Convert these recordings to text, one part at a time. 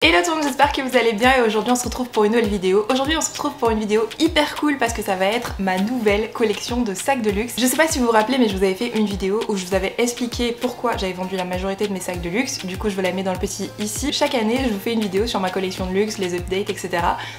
Hello tout le monde, j'espère que vous allez bien et aujourd'hui on se retrouve pour une nouvelle vidéo. Aujourd'hui on se retrouve pour une vidéo hyper cool parce que ça va être ma nouvelle collection de sacs de luxe. Je sais pas si vous vous rappelez mais je vous avais fait une vidéo où je vous avais expliqué pourquoi j'avais vendu la majorité de mes sacs de luxe. Du coup je vous la mets dans le petit ici. Chaque année je vous fais une vidéo sur ma collection de luxe, les updates, etc.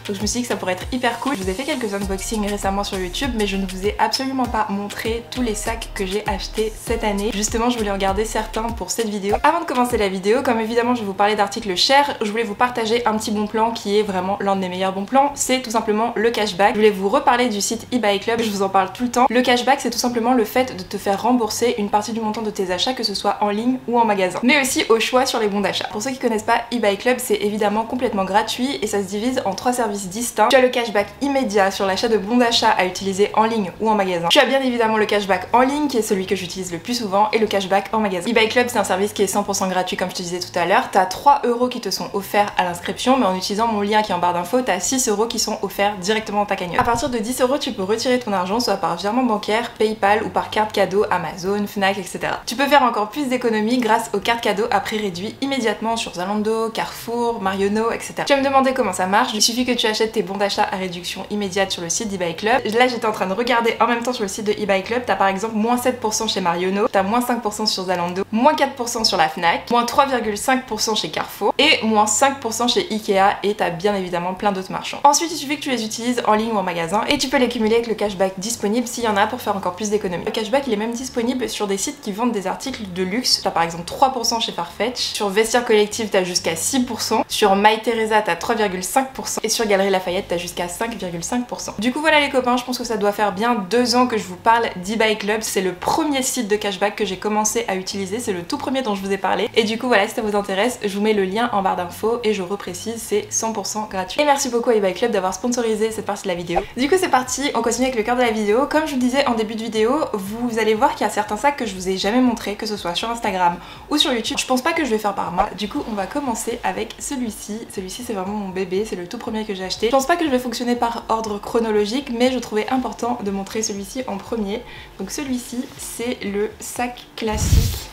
Donc je me suis dit que ça pourrait être hyper cool. Je vous ai fait quelques unboxings récemment sur YouTube mais je ne vous ai absolument pas montré tous les sacs que j'ai achetés cette année. Justement je voulais en garder certains pour cette vidéo. Avant de commencer la vidéo, comme évidemment je vais vous parler d'articles chers, je voulais vous partager un petit bon plan qui est vraiment l'un de mes meilleurs bons plans, c'est tout simplement le cashback. Je voulais vous reparler du site eBay Club, je vous en parle tout le temps. Le cashback c'est tout simplement le fait de te faire rembourser une partie du montant de tes achats, que ce soit en ligne ou en magasin, mais aussi au choix sur les bons d'achat. Pour ceux qui connaissent pas eBay Club, c'est évidemment complètement gratuit et ça se divise en 3 services distincts. Tu as le cashback immédiat sur l'achat de bons d'achat à utiliser en ligne ou en magasin. Tu as bien évidemment le cashback en ligne qui est celui que j'utilise le plus souvent et le cashback en magasin. eBay Club c'est un service qui est 100% gratuit comme je te disais tout à l'heure. T'as 3 € qui te sont offerts à l'inscription, mais en utilisant mon lien qui est en barre d'infos, t'as 6 € qui sont offerts directement dans ta cagnotte. À partir de 10 € tu peux retirer ton argent soit par virement bancaire, PayPal ou par carte cadeau Amazon, Fnac, etc. Tu peux faire encore plus d'économies grâce aux cartes cadeaux à prix réduit immédiatement sur Zalando, Carrefour, Marionneau, etc. Tu vas me demander comment ça marche, il suffit que tu achètes tes bons d'achat à réduction immédiate sur le site d'eBay Club. Là j'étais en train de regarder en même temps sur le site de eBay Club, t'as par exemple moins 7% chez Marionneau, t'as moins 5% sur Zalando, moins 4% sur la Fnac, moins 3,5% chez Carrefour et moins 5% chez Ikea, et t'as bien évidemment plein d'autres marchands. Ensuite il suffit que tu les utilises en ligne ou en magasin et tu peux les cumuler avec le cashback disponible s'il y en a pour faire encore plus d'économies. Le cashback il est même disponible sur des sites qui vendent des articles de luxe. T'as par exemple 3% chez Farfetch, sur Vestiaire Collective t'as jusqu'à 6%, sur MyTheresa t'as 3,5% et sur Galeries Lafayette t'as jusqu'à 5,5%. Du coup voilà les copains, je pense que ça doit faire bien 2 ans que je vous parle d'eBay Club. C'est le premier site de cashback que j'ai commencé à utiliser, c'est le tout premier dont je vous ai parlé. Et du coup voilà, si ça vous intéresse, je vous mets le lien en barre d'infos et je reprécise, c'est 100% gratuit. Et merci beaucoup à eBay Club d'avoir sponsorisé cette partie de la vidéo. Du coup c'est parti, on continue avec le cœur de la vidéo. Comme je vous disais en début de vidéo, vous allez voir qu'il y a certains sacs que je vous ai jamais montré, que ce soit sur Instagram ou sur YouTube. Je pense pas que je vais faire par moi. Du coup on va commencer avec celui-ci. Celui-ci c'est vraiment mon bébé, c'est le tout premier que j'ai acheté. Je pense pas que je vais fonctionner par ordre chronologique, mais je trouvais important de montrer celui-ci en premier. Donc celui-ci c'est le sac classique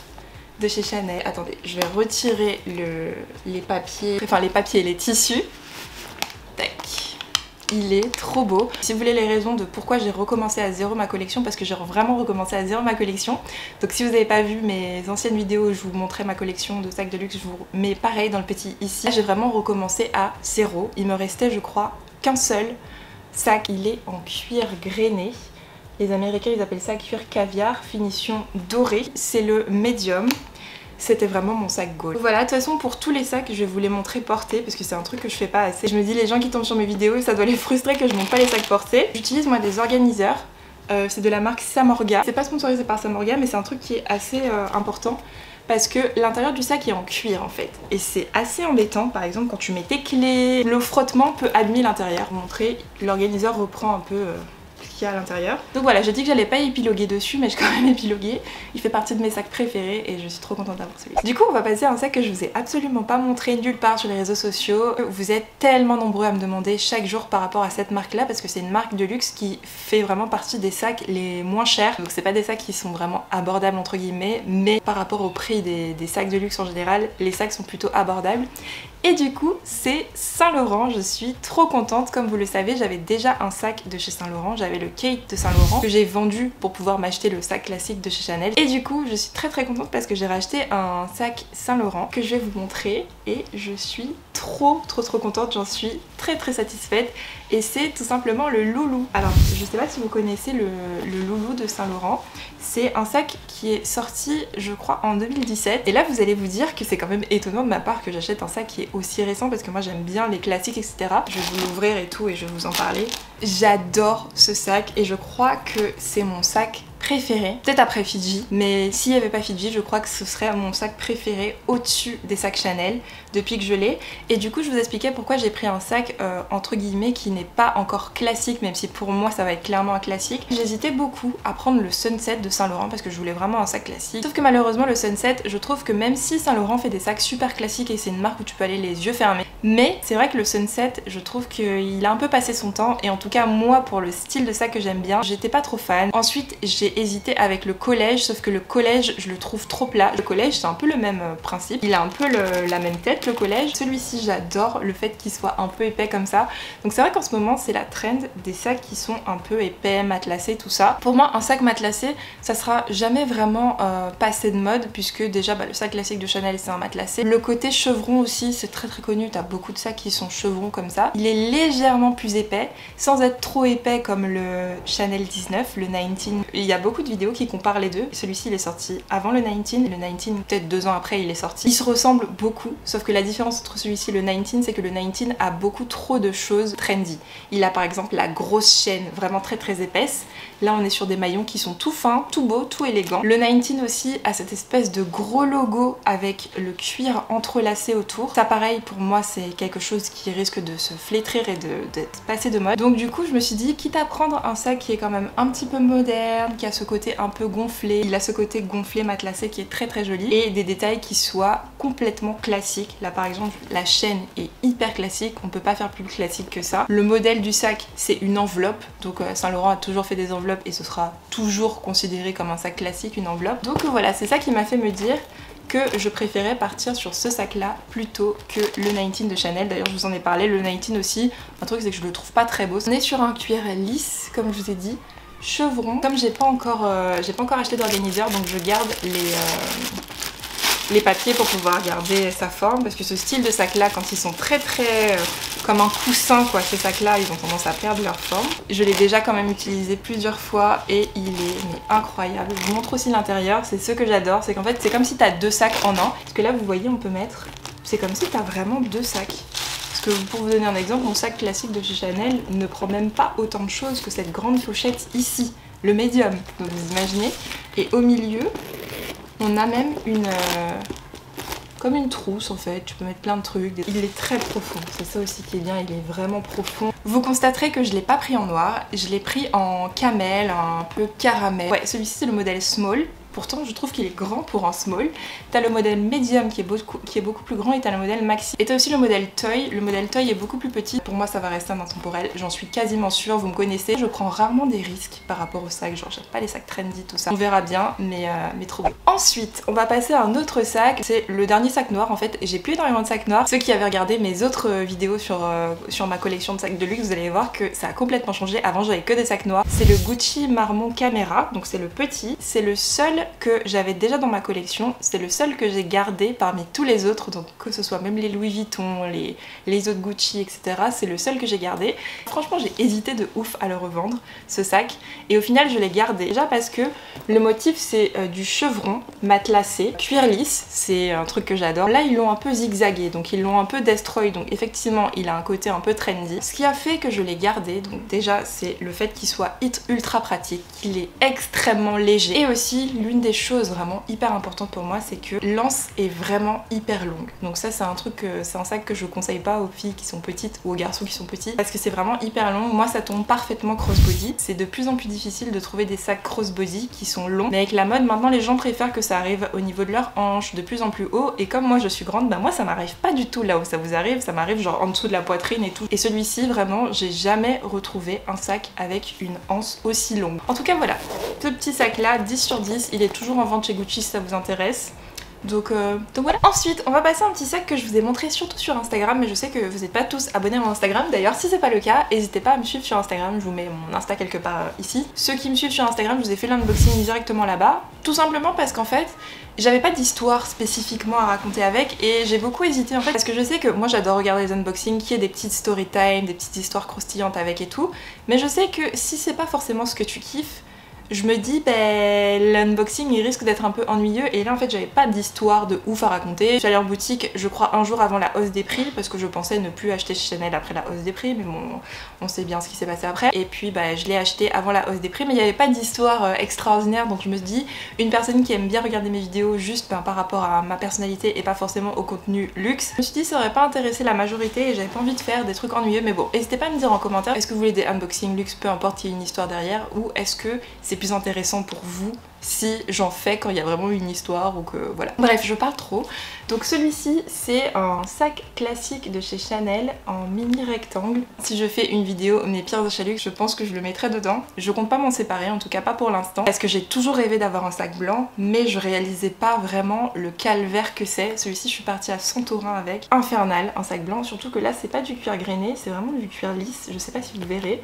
de chez Chanel. Attendez, je vais retirer les papiers, les tissus. Tac. Il est trop beau. Si vous voulez les raisons de pourquoi j'ai recommencé à zéro ma collection, parce que j'ai vraiment recommencé à zéro ma collection. Donc si vous n'avez pas vu mes anciennes vidéos où je vous montrais ma collection de sacs de luxe, je vous mets pareil dans le petit ici. J'ai vraiment recommencé à zéro. Il me restait je crois qu'un seul sac. Il est en cuir grainé. Les Américains ils appellent ça cuir caviar, finition dorée. C'est le médium. C'était vraiment mon sac goal. Voilà, de toute façon pour tous les sacs je vais vous les montrer portés parce que c'est un truc que je fais pas assez. Je me dis les gens qui tombent sur mes vidéos ça doit les frustrer que je montre pas les sacs portés. J'utilise moi des organiseurs, c'est de la marque Samorga. C'est pas sponsorisé par Samorga mais c'est un truc qui est assez important parce que l'intérieur du sac est en cuir en fait et c'est assez embêtant. Par exemple quand tu mets tes clés, le frottement peut abîmer l'intérieur. Pour montrer, l'organiseur reprend un peu qu'il y a à l'intérieur. Donc voilà, j'ai dit que j'allais pas épiloguer dessus mais j'ai quand même épilogué. Il fait partie de mes sacs préférés et je suis trop contente d'avoir celui-ci. Du coup on va passer à un sac que je vous ai absolument pas montré nulle part sur les réseaux sociaux. Vous êtes tellement nombreux à me demander chaque jour par rapport à cette marque là parce que c'est une marque de luxe qui fait vraiment partie des sacs les moins chers. Donc c'est pas des sacs qui sont vraiment abordables entre guillemets, mais par rapport au prix des sacs de luxe en général, les sacs sont plutôt abordables. Et du coup c'est Saint Laurent, je suis trop contente. Comme vous le savez j'avais déjà un sac de chez Saint Laurent, j'avais le Kate de Saint Laurent que j'ai vendu pour pouvoir m'acheter le sac classique de chez Chanel. Et du coup je suis très contente parce que j'ai racheté un sac Saint Laurent que je vais vous montrer et je suis trop contente, j'en suis très satisfaite. Et c'est tout simplement le Loulou. Alors je sais pas si vous connaissez le Loulou de Saint Laurent. C'est un sac qui est sorti je crois en 2017 et là vous allez vous dire que c'est quand même étonnant de ma part que j'achète un sac qui est aussi récent parce que moi j'aime bien les classiques etc. Je vais vous l'ouvrir et tout et je vais vous en parler. J'adore ce sac et je crois que c'est mon sac préféré, peut-être après Fidji, mais s'il n'y avait pas Fidji je crois que ce serait mon sac préféré au-dessus des sacs Chanel depuis que je l'ai. Et du coup je vous expliquais pourquoi j'ai pris un sac entre guillemets qui n'est pas encore classique, même si pour moi ça va être clairement un classique. J'hésitais beaucoup à prendre le Sunset de Saint Laurent parce que je voulais vraiment un sac classique, sauf que malheureusement le Sunset je trouve que même si Saint Laurent fait des sacs super classiques et c'est une marque où tu peux aller les yeux fermés, mais c'est vrai que le Sunset je trouve qu'il a un peu passé son temps et en tout cas moi pour le style de sac que j'aime bien j'étais pas trop fan. Ensuite j'ai j'ai hésité avec le collège, sauf que le collège je le trouve trop plat. Le collège c'est un peu le même principe, il a un peu la même tête le collège. Celui-ci j'adore le fait qu'il soit un peu épais comme ça. Donc c'est vrai qu'en ce moment c'est la trend des sacs qui sont un peu épais, matelassés, tout ça. Pour moi un sac matelassé ça sera jamais vraiment passé de mode, puisque déjà le sac classique de Chanel c'est un matelassé. Le côté chevron aussi c'est très connu, t'as beaucoup de sacs qui sont chevrons comme ça. Il est légèrement plus épais, sans être trop épais comme le Chanel 19, le 19. Il y a beaucoup de vidéos qui comparent les deux. Celui-ci il est sorti avant le 19, le 19 peut-être 2 ans après il est sorti. Ils se ressemblent beaucoup, sauf que la différence entre celui-ci et le 19 c'est que le 19 a beaucoup trop de choses trendy. Il a par exemple la grosse chaîne vraiment très épaisse. Là on est sur des maillons qui sont tout fins, tout beaux, tout élégants. Le 19 aussi a cette espèce de gros logo avec le cuir entrelacé autour. Ça pareil pour moi c'est quelque chose qui risque de se flétrir et d'être passé de mode. Donc du coup je me suis dit quitte à prendre un sac qui est quand même un petit peu moderne, qui a ce côté un peu gonflé, il a ce côté gonflé matelassé qui est très joli, et des détails qui soient complètement classiques. Là par exemple la chaîne est hyper classique, on peut pas faire plus classique que ça. Le modèle du sac c'est une enveloppe, donc Saint Laurent a toujours fait des enveloppes et ce sera toujours considéré comme un sac classique, une enveloppe. Donc voilà, c'est ça qui m'a fait me dire que je préférais partir sur ce sac là plutôt que le 19 de Chanel. D'ailleurs je vous en ai parlé, le 19 aussi, un truc c'est que je le trouve pas très beau. On est sur un cuir lisse comme je vous ai dit, chevron. Comme j'ai pas encore acheté d'organiseur, donc je garde les papiers pour pouvoir garder sa forme, parce que ce style de sac là quand ils sont très comme un coussin quoi, ces sacs là ils ont tendance à perdre leur forme. Je l'ai déjà quand même utilisé plusieurs fois et il est incroyable. Je vous montre aussi l'intérieur, c'est ce que j'adore, c'est qu'en fait c'est comme si t'as 2 sacs en un, parce que là vous voyez on peut mettre, c'est comme si t'as vraiment 2 sacs. Parce que pour vous donner un exemple, mon sac classique de chez Chanel ne prend même pas autant de choses que cette grande pochette ici, le médium, donc vous imaginez. Et au milieu on a même comme une trousse en fait, tu peux mettre plein de trucs. Il est très profond, c'est ça aussi qui est bien, il est vraiment profond. Vous constaterez que je l'ai pas pris en noir, je l'ai pris en camel, un peu caramel. Ouais, celui-ci c'est le modèle small. Pourtant je trouve qu'il est grand pour un small. T'as le modèle medium qui est beaucoup plus grand et t'as le modèle maxi. Et t'as aussi le modèle toy. Le modèle toy est beaucoup plus petit. Pour moi ça va rester un intemporel, j'en suis quasiment sûre, vous me connaissez. Je prends rarement des risques par rapport aux sacs, genre j'aime pas les sacs trendy tout ça. On verra bien mais trop beau. Ensuite on va passer à un autre sac, c'est le dernier sac noir en fait. J'ai plus énormément de sacs noirs. Ceux qui avaient regardé mes autres vidéos sur ma collection de sacs de luxe, vous allez voir que ça a complètement changé. Avant j'avais que des sacs noirs. C'est le Gucci Marmont Camera, donc c'est le petit. C'est le seul que j'avais déjà dans ma collection, c'est le seul que j'ai gardé parmi tous les autres, donc que ce soit même les Louis Vuitton, les autres Gucci, etc. C'est le seul que j'ai gardé. Franchement j'ai hésité de ouf à le revendre, ce sac, et au final je l'ai gardé. Déjà parce que le motif c'est du chevron matelassé, cuir lisse, c'est un truc que j'adore. Là ils l'ont un peu zigzagué, donc ils l'ont un peu destroy, donc effectivement il a un côté un peu trendy. Ce qui a fait que je l'ai gardé, donc déjà c'est le fait qu'il soit ultra pratique, qu'il est extrêmement léger, et aussi l'une des choses vraiment hyper importantes pour moi c'est que l'anse est vraiment hyper longue. Donc ça c'est un truc, c'est un sac que je conseille pas aux filles qui sont petites ou aux garçons qui sont petits, parce que c'est vraiment hyper long. Moi ça tombe parfaitement crossbody. C'est de plus en plus difficile de trouver des sacs crossbody qui sont longs, mais avec la mode maintenant les gens préfèrent que ça arrive au niveau de leurs hanches, de plus en plus haut, et comme moi je suis grande, bah moi ça m'arrive pas du tout là où ça vous arrive, ça m'arrive genre en dessous de la poitrine et tout. Et celui-ci vraiment j'ai jamais retrouvé un sac avec une anse aussi longue. En tout cas voilà, ce petit sac là 10 sur 10, il est toujours en vente chez Gucci si ça vous intéresse. Donc voilà. Ensuite on va passer à un petit sac que je vous ai montré surtout sur Instagram, mais je sais que vous n'êtes pas tous abonnés à mon Instagram. D'ailleurs si c'est pas le cas, n'hésitez pas à me suivre sur Instagram, je vous mets mon Insta quelque part ici. Ceux qui me suivent sur Instagram, je vous ai fait l'unboxing directement là-bas, tout simplement parce qu'en fait j'avais pas d'histoire spécifiquement à raconter avec, et j'ai beaucoup hésité en fait, parce que je sais que moi j'adore regarder les unboxings, qu'il y ait des petites story time, des petites histoires croustillantes avec et tout, mais je sais que si c'est pas forcément ce que tu kiffes, je me dis ben l'unboxing il risque d'être un peu ennuyeux, et là en fait j'avais pas d'histoire de ouf à raconter. Je suis allée en boutique je crois un jour avant la hausse des prix, parce que je pensais ne plus acheter chez Chanel après la hausse des prix, mais bon on sait bien ce qui s'est passé après, et puis bah je l'ai acheté avant la hausse des prix, mais il n'y avait pas d'histoire extraordinaire. Donc je me dis, une personne qui aime bien regarder mes vidéos juste par rapport à ma personnalité et pas forcément au contenu luxe, je me suis dit ça aurait pas intéressé la majorité et j'avais pas envie de faire des trucs ennuyeux. Mais bon, n'hésitez pas à me dire en commentaire, est-ce que vous voulez des unboxings luxe, peu importe qu'il y ait une histoire derrière, ou est-ce que c'est plus intéressant pour vous si j'en fais quand il y a vraiment une histoire ou que voilà. Bref, je parle trop. Donc celui-ci, c'est un sac classique de chez Chanel en mini rectangle. Si je fais une vidéo mes pires achats luxe, je pense que je le mettrai dedans. Je compte pas m'en séparer, en tout cas pas pour l'instant, parce que j'ai toujours rêvé d'avoir un sac blanc, mais je réalisais pas vraiment le calvaire que c'est. Celui-ci, je suis partie à Santorin avec. Infernal, un sac blanc, surtout que là, c'est pas du cuir grainé, c'est vraiment du cuir lisse. Je sais pas si vous le verrez.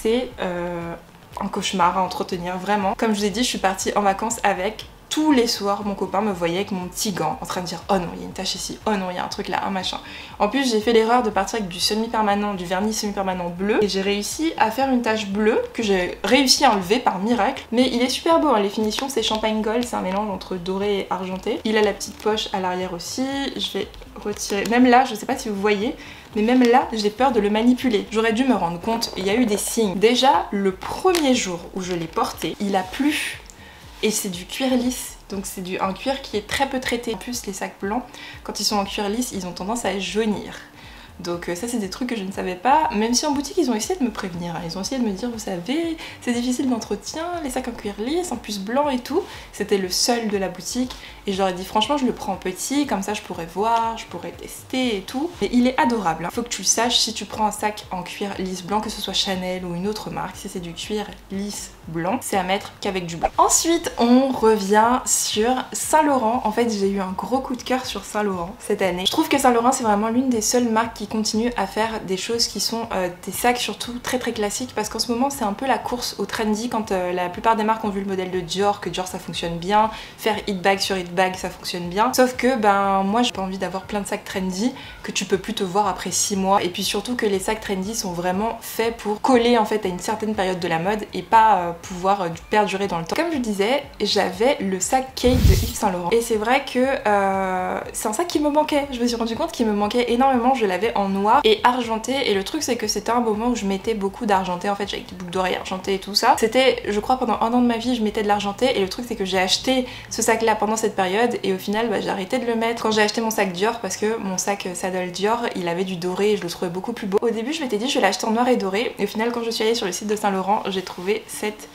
C'est un cauchemar à entretenir, vraiment. Comme je vous ai dit, je suis partie en vacances avec. Tous les soirs, mon copain me voyait avec mon petit gant en train de dire oh non, il y a une tache ici, oh non, il y a un truc là, un machin. En plus, j'ai fait l'erreur de partir avec du semi-permanent, du vernis semi-permanent bleu, et j'ai réussi à faire une tache bleue que j'ai réussi à enlever par miracle. Mais il est super beau, hein. Les finitions, c'est champagne gold, c'est un mélange entre doré et argenté. Il a la petite poche à l'arrière aussi. Je vais retirer, même là, je sais pas si vous voyez, mais même là, j'ai peur de le manipuler. J'aurais dû me rendre compte, il y a eu des signes. Déjà, le premier jour où je l'ai porté, il a plu. Et c'est du cuir lisse, donc c'est un cuir qui est très peu traité. En plus, les sacs blancs, quand ils sont en cuir lisse, ils ont tendance à jaunir. Donc ça, c'est des trucs que je ne savais pas, même si en boutique ils ont essayé de me prévenir, hein. Ils ont essayé de me dire, vous savez, c'est difficile d'entretien, les sacs en cuir lisse, en plus blanc et tout. C'était le seul de la boutique et je leur ai dit franchement je le prends petit, comme ça je pourrais voir, je pourrais tester et tout. Mais il est adorable, hein. Faut que tu le saches, si tu prends un sac en cuir lisse blanc, que ce soit Chanel ou une autre marque, si c'est du cuir lisse blanc, c'est à mettre qu'avec du blanc. Ensuite on revient sur Saint Laurent. En fait j'ai eu un gros coup de cœur sur Saint Laurent cette année. Je trouve que Saint Laurent c'est vraiment l'une des seules marques qui continue à faire des choses qui sont des sacs surtout très classiques, parce qu'en ce moment c'est un peu la course au trendy quand la plupart des marques ont vu le modèle de Dior, que Dior ça fonctionne bien, faire hit bag sur hit bag ça fonctionne bien, sauf que ben moi j'ai pas envie d'avoir plein de sacs trendy que tu peux plus te voir après 6 mois, et puis surtout que les sacs trendy sont vraiment faits pour coller en fait à une certaine période de la mode et pas pouvoir perdurer dans le temps. Comme je disais, j'avais le sac Kate de Yves Saint Laurent et c'est vrai que c'est un sac qui me manquait. Je me suis rendu compte qu'il me manquait énormément. Je l'avais en noir et argenté, et le truc c'est que c'était un moment où je mettais beaucoup d'argenté en fait, avec des boucles d'oreilles argentées et tout ça. C'était, je crois, pendant 1 an de ma vie je mettais de l'argenté, et le truc c'est que j'ai acheté ce sac là pendant cette période et au final bah, j'ai arrêté de le mettre quand j'ai acheté mon sac Dior, parce que mon sac Saddle Dior il avait du doré et je le trouvais beaucoup plus beau. Au début je m'étais dit je vais l'acheter en noir et doré, et au final quand je suis allée sur le site de Saint Laurent j'ai trouvé cette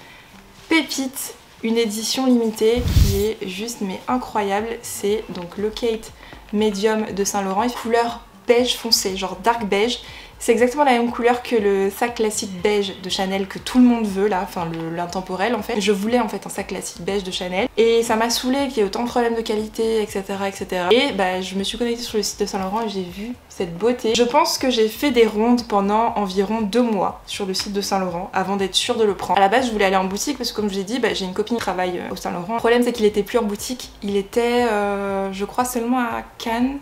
pépite, une édition limitée qui est juste mais incroyable. C'est donc le Kate Medium de Saint Laurent, couleur beige foncé, genre dark beige. C'est exactement la même couleur que le sac classique beige de Chanel que tout le monde veut là, enfin l'intemporel en fait. Je voulais en fait un sac classique beige de Chanel et ça m'a saoulée qu'il y ait autant de problèmes de qualité, etc. etc. Et bah je me suis connectée sur le site de Saint Laurent et j'ai vu cette beauté. Je pense que j'ai fait des rondes pendant environ 2 mois sur le site de Saint Laurent avant d'être sûre de le prendre. À la base je voulais aller en boutique parce que comme je l'ai dit, bah, j'ai une copine qui travaille au Saint Laurent. Le problème c'est qu'il était plus en boutique, il était je crois seulement à Cannes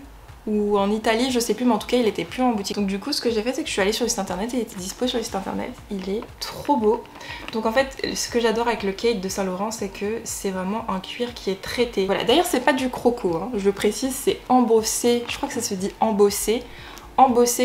ou en Italie, je sais plus, mais en tout cas il était plus en boutique. Donc du coup ce que j'ai fait c'est que je suis allée sur le site internet et il était dispo sur le site internet. Il est trop beau. Donc en fait ce que j'adore avec le Kate de Saint Laurent c'est que c'est vraiment un cuir qui est traité. Voilà, d'ailleurs c'est pas du croco, hein. Je le précise, c'est embossé, je crois que ça se dit embossé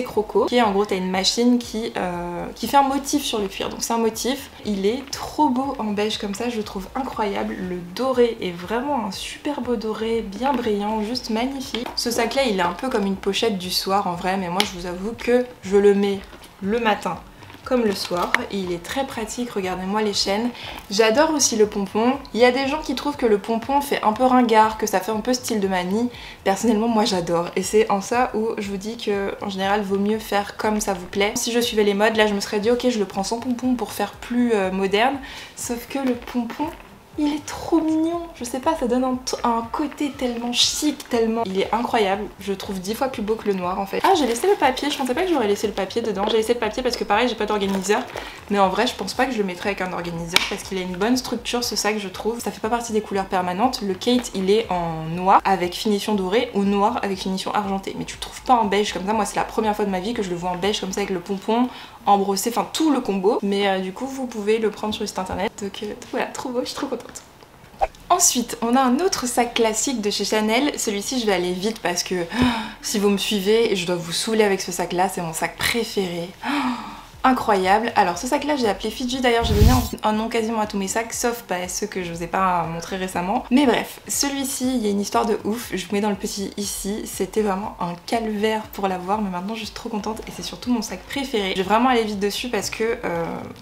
croco, qui est en gros t'as une machine qui fait un motif sur le cuir, donc c'est un motif. Il est trop beau en beige comme ça, je le trouve incroyable. Le doré est vraiment un super beau doré, bien brillant, juste magnifique. Ce sac là il est un peu comme une pochette du soir en vrai, mais moi je vous avoue que je le mets le matin comme le soir, et il est très pratique. Regardez-moi les chaînes. J'adore aussi le pompon. Il y a des gens qui trouvent que le pompon fait un peu ringard, que ça fait un peu style de mamie. Personnellement moi j'adore, et c'est en ça où je vous dis que en général vaut mieux faire comme ça vous plaît. Si je suivais les modes, là je me serais dit ok je le prends sans pompon pour faire plus moderne, sauf que le pompon il est trop mignon, je sais pas, ça donne un côté tellement chic, tellement... Il est incroyable, je le trouve 10 fois plus beau que le noir en fait. Ah, j'ai laissé le papier, je pensais pas que j'aurais laissé le papier dedans. J'ai laissé le papier parce que pareil, j'ai pas d'organiseur. Mais en vrai, je pense pas que je le mettrais avec un organiseur parce qu'il a une bonne structure ce sac, je trouve. Ça fait pas partie des couleurs permanentes. Le Kate, il est en noir avec finition dorée ou noir avec finition argentée. Mais tu le trouves pas en beige comme ça. Moi, c'est la première fois de ma vie que je le vois en beige comme ça avec le pompon embrossé, enfin tout le combo. Mais du coup, vous pouvez le prendre sur le site internet. Donc voilà, trop beau, je suis trop contente. Ensuite, on a un autre sac classique de chez Chanel. Celui-ci, je vais aller vite parce que si vous me suivez, je dois vous saouler avec ce sac-là. C'est mon sac préféré. incroyable. Alors ce sac là j'ai appelé Fidji, d'ailleurs j'ai donné un nom quasiment à tous mes sacs sauf ceux que je vous ai pas montré récemment. Mais bref, celui-ci il y a une histoire de ouf, je vous mets dans le petit ici, c'était vraiment un calvaire pour l'avoir mais maintenant je suis trop contente et c'est surtout mon sac préféré. Je vais vraiment aller vite dessus parce que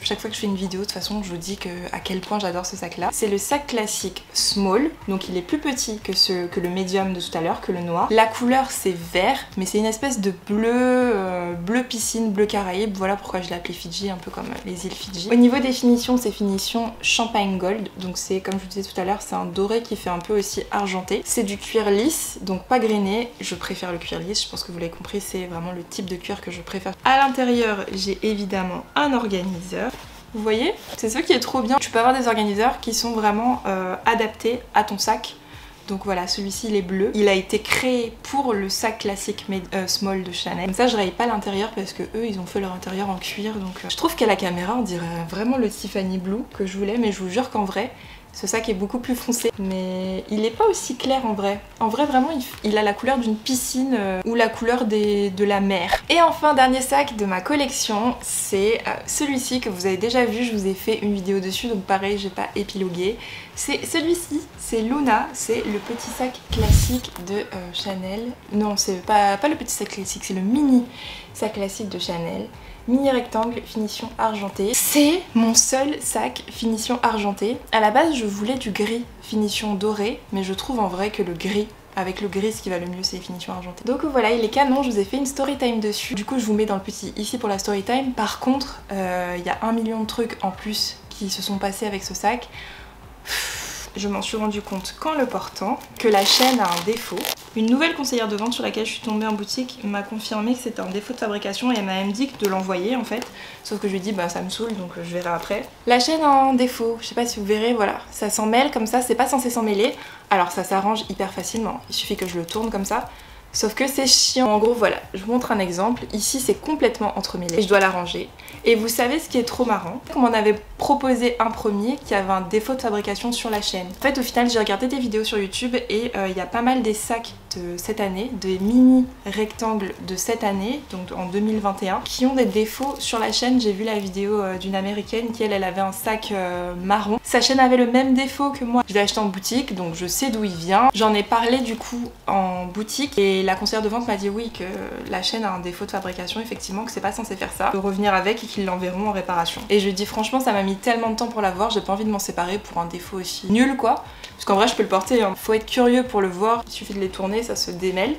chaque fois que je fais une vidéo de toute façon je vous dis à quel point j'adore ce sac là. C'est le sac classique Small, donc il est plus petit que le médium de tout à l'heure, que le noir. La couleur c'est vert mais c'est une espèce de bleu piscine, bleu Caraïbe, voilà pourquoi je l'ai appelé Fidji, un peu comme les îles Fidji. Au niveau des finitions, c'est finition champagne gold, donc c'est comme je vous disais tout à l'heure, c'est un doré qui fait un peu aussi argenté. C'est du cuir lisse, donc pas grainé, je préfère le cuir lisse, je pense que vous l'avez compris, c'est vraiment le type de cuir que je préfère. À l'intérieur, j'ai évidemment un organiseur. Vous voyez, c'est ce qui est trop bien. Tu peux avoir des organiseurs qui sont vraiment adaptés à ton sac. Donc voilà, celui-ci il est bleu. Il a été créé pour le sac classique Small de Chanel. Comme ça je raye pas l'intérieur parce que eux ils ont fait leur intérieur en cuir. Donc je trouve qu'à la caméra on dirait vraiment le Tiffany Blue que je voulais, mais je vous jure qu'en vrai ce sac est beaucoup plus foncé. Mais il est pas aussi clair en vrai. En vrai vraiment il a la couleur d'une piscine ou la couleur de la mer. Et enfin dernier sac de ma collection, c'est celui-ci que vous avez déjà vu, je vous ai fait une vidéo dessus donc pareil j'ai pas épilogué. C'est celui-ci, c'est Luna, c'est le petit sac classique de Chanel. Non c'est pas le petit sac classique, c'est le mini sac classique de Chanel. Mini rectangle, finition argentée. C'est mon seul sac finition argentée. À la base je voulais du gris finition dorée, mais je trouve en vrai que le gris, avec le gris ce qui va le mieux c'est les finitions argentées. Donc voilà, il est canon, je vous ai fait une story time dessus. Du coup je vous mets dans le petit ici pour la story time. Par contre il y a 1 million de trucs en plus qui se sont passés avec ce sac. Je m'en suis rendu compte qu'en le portant, que la chaîne a un défaut. Une nouvelle conseillère de vente sur laquelle je suis tombée en boutique m'a confirmé que c'était un défaut de fabrication et elle m'a même dit de l'envoyer en fait. Sauf que je lui ai dit bah ça me saoule donc je verrai après. La chaîne a un défaut, je sais pas si vous verrez, voilà. Ça s'en mêle comme ça, c'est pas censé s'en mêler. Alors ça s'arrange hyper facilement, il suffit que je le tourne comme ça. Sauf que c'est chiant. En gros voilà, je vous montre un exemple. Ici c'est complètement entremêlé et je dois l'arranger. Et vous savez ce qui est trop marrant? On m'en avait proposé un premier qui avait un défaut de fabrication sur la chaîne. En fait au final j'ai regardé des vidéos sur YouTube et il y a pas mal des sacs de cette année, des mini rectangles de cette année, donc en 2021, qui ont des défauts sur la chaîne. J'ai vu la vidéo d'une américaine qui elle avait un sac marron. Sa chaîne avait le même défaut que moi. Je l'ai acheté en boutique donc je sais d'où il vient. J'en ai parlé du coup en boutique et la conseillère de vente m'a dit oui que la chaîne a un défaut de fabrication, effectivement que c'est pas censé faire ça, de revenir avec et qu'ils l'enverront en réparation. Et je lui dis franchement ça m'a mis tellement de temps pour l'avoir, j'ai pas envie de m'en séparer pour un défaut aussi nul quoi. Parce qu'en vrai je peux le porter, hein. Faut être curieux pour le voir, il suffit de les tourner, ça se démêle.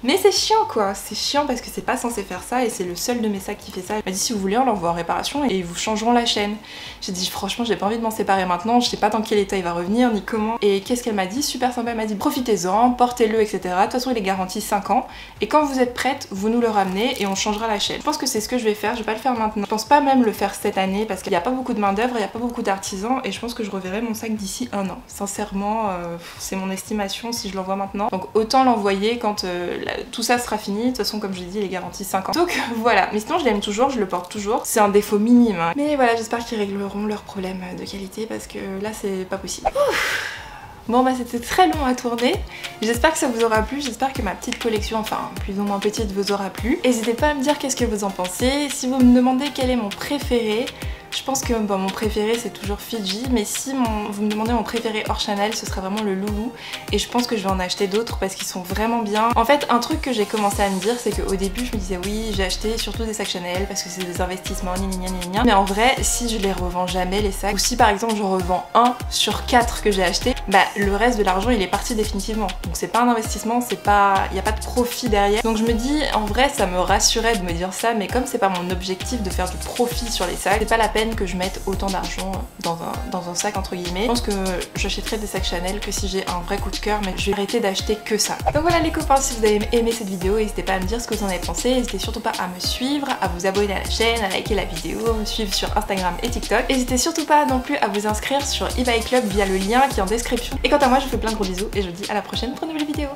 Mais c'est chiant quoi, c'est chiant parce que c'est pas censé faire ça et c'est le seul de mes sacs qui fait ça. Elle m'a dit si vous voulez on l'envoie en réparation et ils vous changeront la chaîne. J'ai dit franchement j'ai pas envie de m'en séparer maintenant, je sais pas dans quel état il va revenir ni comment. Et qu'est-ce qu'elle m'a dit? Super sympa, elle m'a dit profitez-en, portez-le etc. De toute façon il est garanti 5 ans et quand vous êtes prête vous nous le ramenez et on changera la chaîne. Je pense que c'est ce que je vais faire, je vais pas le faire maintenant. Je pense pas même le faire cette année parce qu'il y a pas beaucoup de main d'œuvre, il y a pas beaucoup d'artisans et je pense que je reverrai mon sac d'ici 1 an. Sincèrement c'est mon estimation si je l'envoie maintenant. Donc autant l'envoyer quand tout ça sera fini. De toute façon comme je l'ai dit il est garanti 5 ans. Donc voilà, mais sinon je l'aime toujours, je le porte toujours. C'est un défaut minime hein. Mais voilà j'espère qu'ils régleront leurs problèmes de qualité parce que là c'est pas possible. Ouf. Bon bah c'était très long à tourner, j'espère que ça vous aura plu, j'espère que ma petite collection, enfin plus ou moins petite, vous aura plu. N'hésitez pas à me dire qu'est-ce que vous en pensez, si vous me demandez quel est mon préféré, je pense que bon, mon préféré c'est toujours Fidji, mais si vous me demandez mon préféré hors Chanel, ce serait vraiment le Loulou. Et je pense que je vais en acheter d'autres parce qu'ils sont vraiment bien. En fait, un truc que j'ai commencé à me dire, c'est qu'au début je me disais oui, j'ai acheté surtout des sacs Chanel parce que c'est des investissements, mais en vrai, si je les revends jamais les sacs, ou si par exemple je revends 1 sur 4 que j'ai acheté, bah le reste de l'argent il est parti définitivement. Donc c'est pas un investissement, c'est pas, il n'y a pas de profit derrière. Donc je me dis, en vrai ça me rassurait de me dire ça, mais comme c'est pas mon objectif de faire du profit sur les sacs, c'est pas la peine que je mette autant d'argent dans un sac entre guillemets. Je pense que j'achèterai des sacs Chanel que si j'ai un vrai coup de cœur, mais je vais arrêter d'acheter que ça. Donc voilà les copains, si vous avez aimé cette vidéo, n'hésitez pas à me dire ce que vous en avez pensé, n'hésitez surtout pas à me suivre, à vous abonner à la chaîne, à liker la vidéo, à me suivre sur Instagram et TikTok. N'hésitez surtout pas non plus à vous inscrire sur eBay Club via le lien qui est en description. Et quant à moi je vous fais plein de gros bisous et je vous dis à la prochaine pour une nouvelle vidéo.